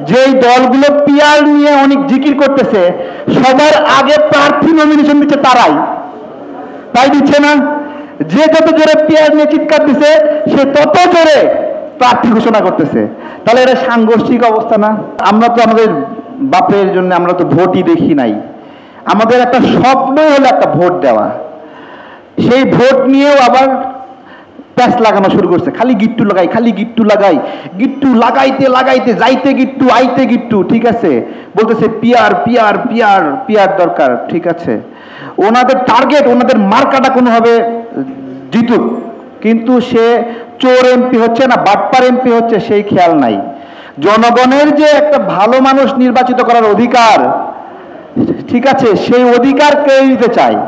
যেই দলগুলো পিয়ার নিয়ে অনেক জিকির করতেছে, সবার আগে প্রার্থী নমিনেশন দিচ্ছে তারাই, তাই দিচ্ছে না? যে যত জোরে পিয়ার নিয়ে চিৎকার দিচ্ছে, সে তত জোরে প্রার্থী ঘোষণা করতেছে। তাহলে এটা সাংঘর্ষিক অবস্থা না? আমরা তো আমাদের বাপের জন্য আমরা তো ভোটই দেখি নাই। আমাদের একটা স্বপ্ন হলো একটা ভোট দেওয়া। সেই ভোট নিয়েও আবার প্যাচ লাগানো শুরু করছে, খালি গিট্টু লাগাই, খালি গিট্টু লাগাই, গিট্টু লাগাইতে লাগাইতে যাইতে গিট্টু আইতে গিট্টু। ঠিক আছে, বলতেছে পিয়ার পিয়ার পিয়ার পিয়ার দরকার। ঠিক আছে, ওনাদের টার্গেট, ওনাদের মার্কাটা কোনোভাবে জিতুক, কিন্তু সে চোর এমপি হচ্ছে না বাটপার এমপি হচ্ছে সেই খেয়াল নাই। জনগণের যে একটা ভালো মানুষ নির্বাচিত করার অধিকার, ঠিক আছে, সেই অধিকার কে নিতে চায়?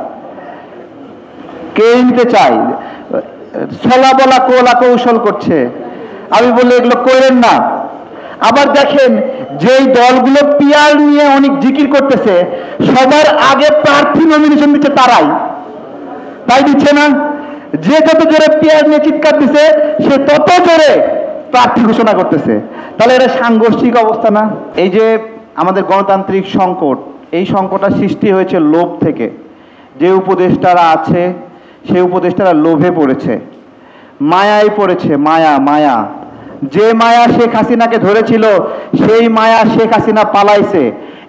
কে নিতে চায়? ছলা বলা কোলা কৌশল করছে। আমি বলি এগুলো করেন না। আবার দেখেন, যেই দলগুলো পিয়ার নিয়ে অনেক জিকির করতেছে, সবার আগে প্রার্থী নমিনেশন দিচ্ছে তারাই, তাই দিচ্ছে না? যে যত জোরে পিয়ার নিয়ে চিৎকার দিচ্ছে, সে তত জোরে প্রার্থী ঘোষণা করতেছে। তাহলে এটা সাংঘর্ষিক অবস্থা না? এই যে আমাদের গণতান্ত্রিক সংকট, এই সংকটটা সৃষ্টি হয়েছে লোভ থেকে। যে উপদেষ্টারা আছে, সেই উপদেষ্টারা লোভে পড়েছে, মায়ায় পড়েছে। মায়া, মায়া, যে মায়া শেখ হাসিনাকে ধরেছিল, সেই মায়া শেখ হাসিনা পালাইছে।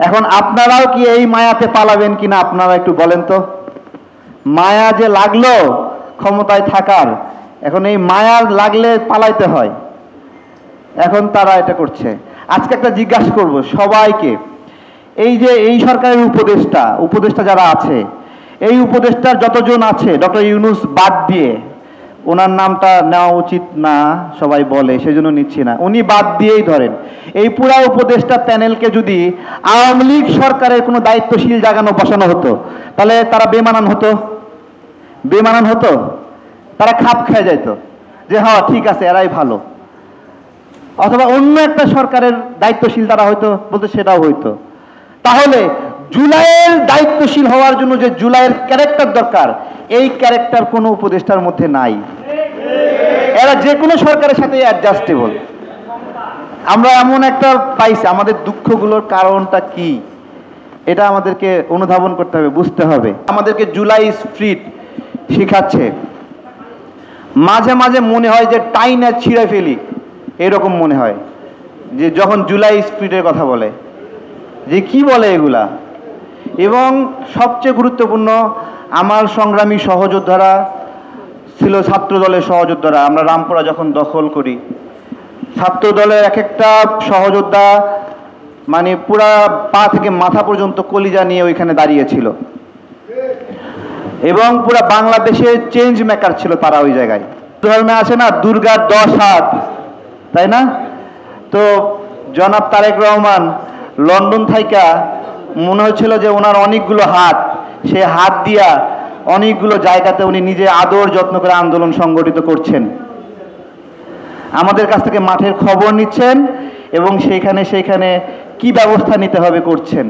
এখন আপনারাও কি এই মায়াতে পালাবেন কিনা আপনারা একটু বলেন তো? মায়া যে লাগলো ক্ষমতায় থাকার, এখন এই মায়া লাগলে পালাইতে হয়। এখন তারা এটা করছে। আজকে একটা জিজ্ঞাসা করব সবাইকে, এই যে এই সরকারের উপদেষ্টা যারা আছে, এই উপদেষ্টার যতজন আছে, ডক্টর ইউনূস বাদ দিয়ে, ওনার নামটা নেওয়া উচিত না সবাই বলে, সেজন্য নিচ্ছি না, উনি বাদ দিয়েই ধরেন, এই পুরা উপদেষ্টা প্যানেলকে যদি আওয়ামী লীগ সরকারের কোনো দায়িত্বশীল জায়গানো বসানো হতো, তাহলে তারা বেমানান হতো, বেমানান হতো, তারা খাপ খেয়ে যাইতো যে হ্যাঁ ঠিক আছে এরাই ভালো। অথবা অন্য একটা সরকারের দায়িত্বশীল তারা হয়তো বলতে সেটাও হইতো। তাহলে জুলাইয়ের দায়িত্বশীল হওয়ার জন্য যে জুলাইয়ের ক্যারেক্টার দরকার, এই ক্যারেক্টার কোনো উপদেষ্টার মধ্যে নাই। এরা যে কোনো সরকারের সাথে অ্যাডজাস্টেবল। আমরা এমন একটা পাইছি, আমাদের দুঃখগুলোর কারণটা কি এটা আমাদেরকে অনুধাবন করতে হবে, বুঝতে হবে। আমাদেরকে জুলাই স্পিরিট শেখাচ্ছে। মাঝে মাঝে মনে হয় যে টাইনা ছিঁড়ে ফেলি, এরকম মনে হয় যে যখন জুলাই স্পিরিটের কথা বলে, যে কি বলে এগুলা। এবং সবচেয়ে গুরুত্বপূর্ণ, আমার সংগ্রামী সহযোদ্ধারা ছিল ছাত্র দলের সহযোদ্ধারা। আমরা রামপুরা যখন দখল করি, ছাত্র দলের এক একটা সহযোদ্ধা মানে পুরা পা থেকে মাথা পর্যন্ত কলিজা নিয়ে ওইখানে দাঁড়িয়েছিল, এবং পুরা বাংলাদেশের চেঞ্জ মেকার ছিল তারা ওই জায়গায়। ধর্মে আসে না দুর্গার 10 হাত, তাই না? তো জনাব তারেক রহমান লন্ডন থাইকা মনে হচ্ছিল যে ওনার অনেকগুলো হাত, সে হাত দিয়া অনেকগুলো জায়গাতে উনি নিজে আদর যত্ন করে আন্দোলন সংগঠিত করছেন, আমাদের কাছ থেকে মাঠের খবর নিচ্ছেন এবং সেইখানে কি ব্যবস্থা নিতে হবে করছেন।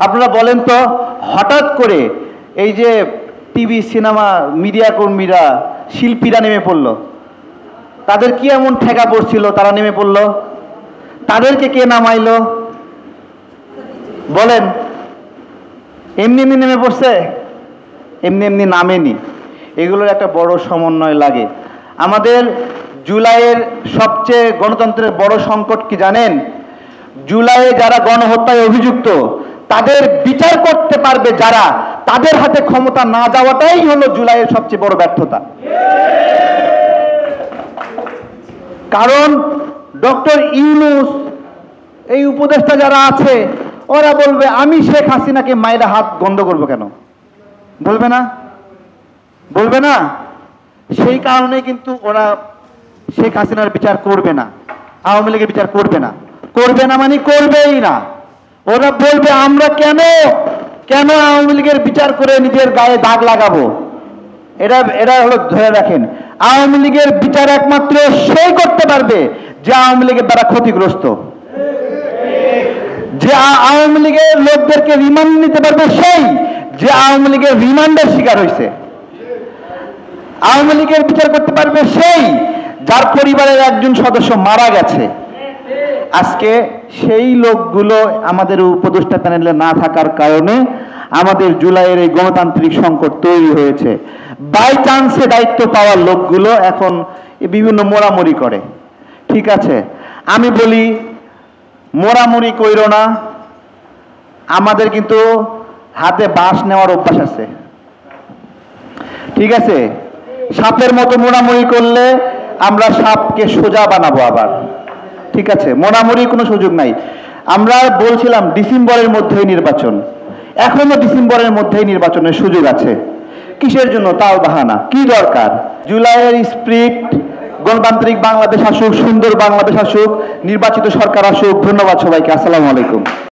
আপনারা বলেন তো, হঠাৎ করে এই যে টিভি সিনেমা মিডিয়া কর্মীরা শিল্পীরা নেমে পড়ল, তাদের কি এমন ঠেকা পড়ছিল তারা নেমে পড়ল? তাদেরকে কে নামাইলো বলেন? এমনি এমনি নেমে পড়ছে? এমনি এমনি নামেনি। এগুলোর একটা বড় সমন্বয় লাগে। আমাদের জুলাইয়ের সবচেয়ে গণতন্ত্রের বড় সংকট কি জানেন? জুলাইয়ে যারা গণহত্যায় অভিযুক্ত তাদের বিচার করতে পারবে যারা, তাদের হাতে ক্ষমতা না যাওয়াটাই হলো জুলাইয়ের সবচেয়ে বড় ব্যর্থতা। কারণ ডক্টর ইউনূস, এই উপদেষ্টা যারা আছে, ওরা বলবে আমি শেখ হাসিনাকে মায়েরা হাত গন্ধ করবো কেন? বলবে না? বলবে না? সেই কারণে কিন্তু ওরা শেখ হাসিনার বিচার করবে না, আওয়ামী লীগের বিচার করবে না। করবে না মানে করবেই না। ওরা বলবে আমরা কেন আওয়ামী লীগের বিচার করে নিজের গায়ে দাগ লাগাবো। এরা হলো, ধরে রাখেন, আওয়ামী লীগের বিচার একমাত্র সেই করতে পারবে যে আওয়ামী লীগের দ্বারা ক্ষতিগ্রস্ত, যে আওয়ামী লীগের লোকদেরকে রিমান্ড নিতে পারবে সেই যে আওয়ামী লীগের রিমান্ডের শিকার হয়েছে। আওয়ামী লীগের বিচার করতে পারবে সেই যার পরিবারের একজন সদস্য মারা গেছে। আজকে সেই লোকগুলো আমাদের উপদেষ্টা প্যানেলে না থাকার কারণে আমাদের জুলাইয়ের এই গণতান্ত্রিক সংকট তৈরি হয়েছে। বাই চান্সে দায়িত্ব পাওয়া লোকগুলো এখন বিভিন্ন মোড়ামুড়ি করে। ঠিক আছে, আমি বলি মোড়ামুড়ি কইরো না, আমাদের কিন্তু হাতে বাঁশ নেওয়ার অভ্যাস আছে। ঠিক আছে, সাপের মতো মোড়ামুড়ি করলে আমরা সাপকে সোজা বানাবো আবার। ঠিক আছে, মোড়ামুড়ির কোনো সুযোগ নাই। আমরা বলছিলাম ডিসেম্বরের মধ্যেই নির্বাচন, এখনো ডিসেম্বরের মধ্যেই নির্বাচনের সুযোগ আছে। কিসের জন্য তাও বাহানা? কি দরকার? জুলাইয়ের স্প্রিট, গণতান্ত্রিক বাংলাদেশ আসুক, সুন্দর বাংলাদেশ আসুক, নির্বাচিত সরকার আসুক। ধন্যবাদ সবাইকে। আসসালামু আলাইকুম।